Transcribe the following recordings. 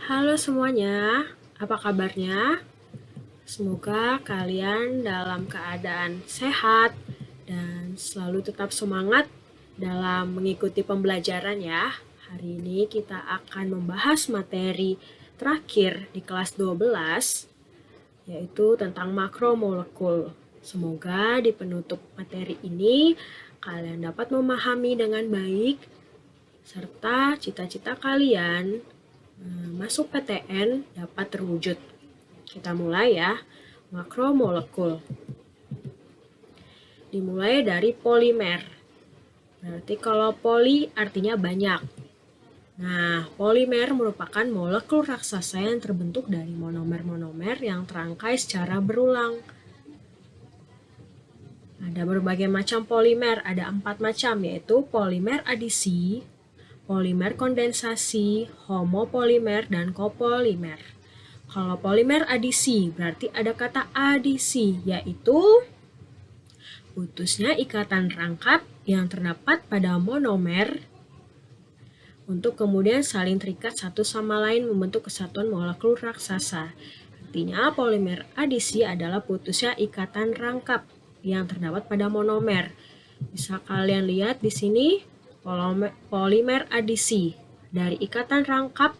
Halo semuanya, apa kabarnya? Semoga kalian dalam keadaan sehat dan selalu tetap semangat dalam mengikuti pembelajaran ya. Hari ini kita akan membahas materi terakhir di kelas 12, yaitu tentang makromolekul. Semoga di penutup materi ini kalian dapat memahami dengan baik serta cita-cita kalian masuk PTN dapat terwujud. Kita mulai ya, makromolekul. Dimulai dari polimer. Berarti kalau poli artinya banyak. Nah, polimer merupakan molekul raksasa yang terbentuk dari monomer-monomer yang terangkai secara berulang. Ada berbagai macam polimer, ada 4 macam, yaitu polimer adisi, polimer kondensasi, homopolimer, dan copolimer. Kalau polimer adisi, berarti ada kata adisi, yaitu putusnya ikatan rangkap yang terdapat pada monomer untuk kemudian saling terikat satu sama lain membentuk kesatuan molekul raksasa. Artinya polimer adisi adalah putusnya ikatan rangkap yang terdapat pada monomer. Bisa kalian lihat di sini polimer adisi dari ikatan rangkap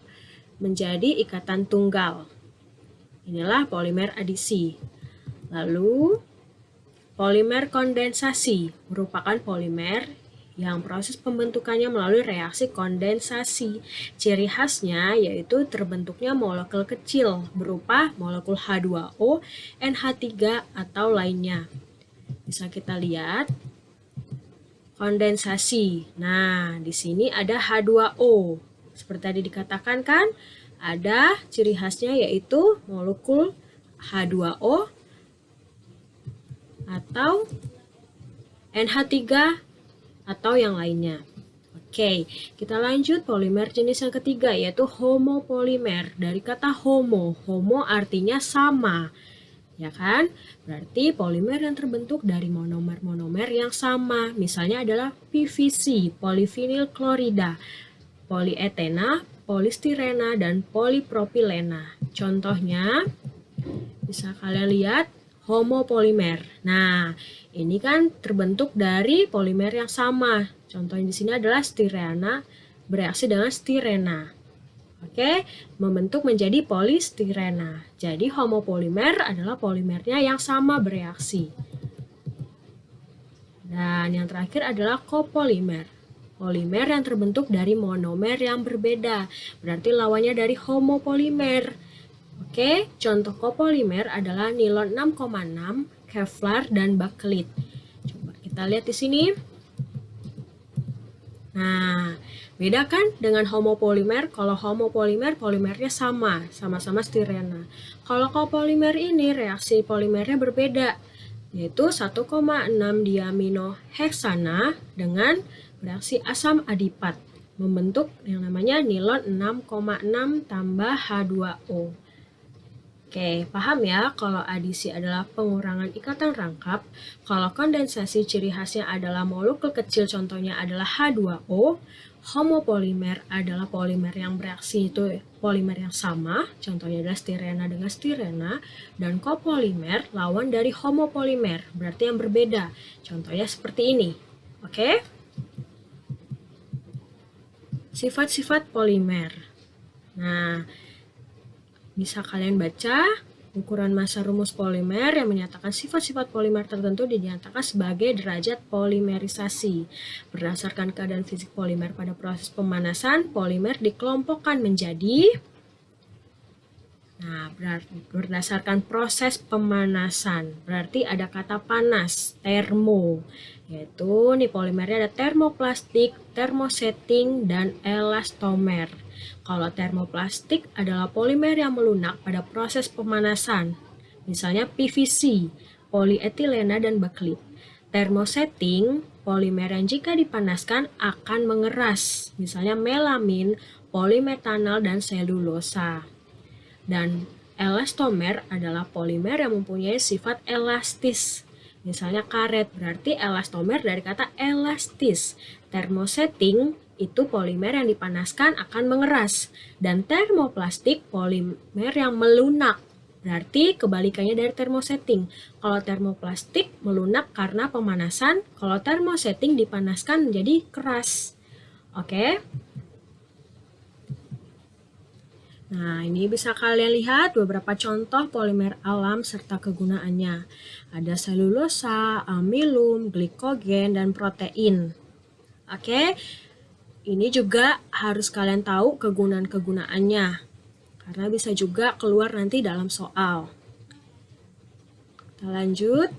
menjadi ikatan tunggal. Inilah polimer adisi. Lalu polimer kondensasi merupakan polimer yang proses pembentukannya melalui reaksi kondensasi. Ciri khasnya yaitu terbentuknya molekul kecil berupa molekul H2O, NH3, atau lainnya. Bisa kita lihat kondensasi. Nah, di sini ada H2O. Seperti tadi dikatakan kan, ada ciri khasnya yaitu molekul H2O atau NH3 atau yang lainnya. Oke, kita lanjut polimer jenis yang ketiga yaitu homopolimer. Dari kata homo artinya sama. Ya kan? Berarti polimer yang terbentuk dari monomer-monomer yang sama. Misalnya adalah PVC, polyvinyl klorida, polietena, polistirena, dan polipropilena. Contohnya, bisa kalian lihat homopolimer. Nah, ini kan terbentuk dari polimer yang sama. Contohnya di sini adalah stirena bereaksi dengan stirena. Oke, membentuk menjadi polistirena. Jadi homopolimer adalah polimernya yang sama bereaksi. Dan yang terakhir adalah copolimer. Polimer yang terbentuk dari monomer yang berbeda. Berarti lawannya dari homopolimer. Oke, contoh copolimer adalah nilon 6,6, Kevlar, dan bakelit. Coba kita lihat di sini. Nah, beda kan dengan homopolimer? Kalau homopolimer, polimernya sama-sama stirena. Kalau copolimer ini, reaksi polimernya berbeda, yaitu 1,6 diaminoheksana dengan reaksi asam adipat, membentuk yang namanya nilon 6,6 tambah H2O. Oke, paham ya kalau adisi adalah pengurangan ikatan rangkap, kalau kondensasi ciri khasnya adalah molekul kecil, contohnya adalah H2O, homopolimer adalah polimer yang bereaksi itu polimer yang sama, contohnya adalah stirena dengan stirena, dan copolimer lawan dari homopolimer, berarti yang berbeda, contohnya seperti ini. Oke? Sifat-sifat polimer. Nah, bisa kalian baca ukuran massa rumus polimer yang menyatakan sifat-sifat polimer tertentu dinyatakan sebagai derajat polimerisasi. Berdasarkan keadaan fisik polimer pada proses pemanasan, polimer dikelompokkan menjadi berdasarkan proses pemanasan. Berarti ada kata panas, termo. Yaitu nih polimernya ada termoplastik, termosetting, dan elastomer. Kalau termoplastik adalah polimer yang melunak pada proses pemanasan. Misalnya PVC, polietilena, dan bakelit. Termosetting, polimer yang jika dipanaskan akan mengeras. Misalnya melamin, polimetanol, dan selulosa. Dan elastomer adalah polimer yang mempunyai sifat elastis. Misalnya karet, berarti elastomer dari kata elastis. Termosetting itu polimer yang dipanaskan akan mengeras. Dan termoplastik polimer yang melunak. Berarti kebalikannya dari termosetting. Kalau termoplastik melunak karena pemanasan, kalau termosetting dipanaskan menjadi keras. Oke? Nah, ini bisa kalian lihat beberapa contoh polimer alam serta kegunaannya. Ada selulosa, amilum, glikogen, dan protein. Oke? Ini juga harus kalian tahu kegunaan-kegunaannya, karena bisa juga keluar nanti dalam soal. Kita lanjut.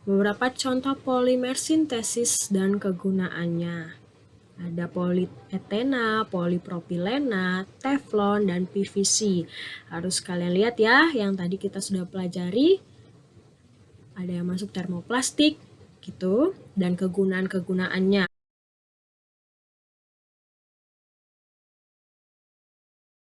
Beberapa contoh polimer sintesis dan kegunaannya. Ada polietena, polipropilena, teflon, dan PVC. Harus kalian lihat ya, yang tadi kita sudah pelajari. Ada yang masuk termoplastik, gitu, dan kegunaan-kegunaannya.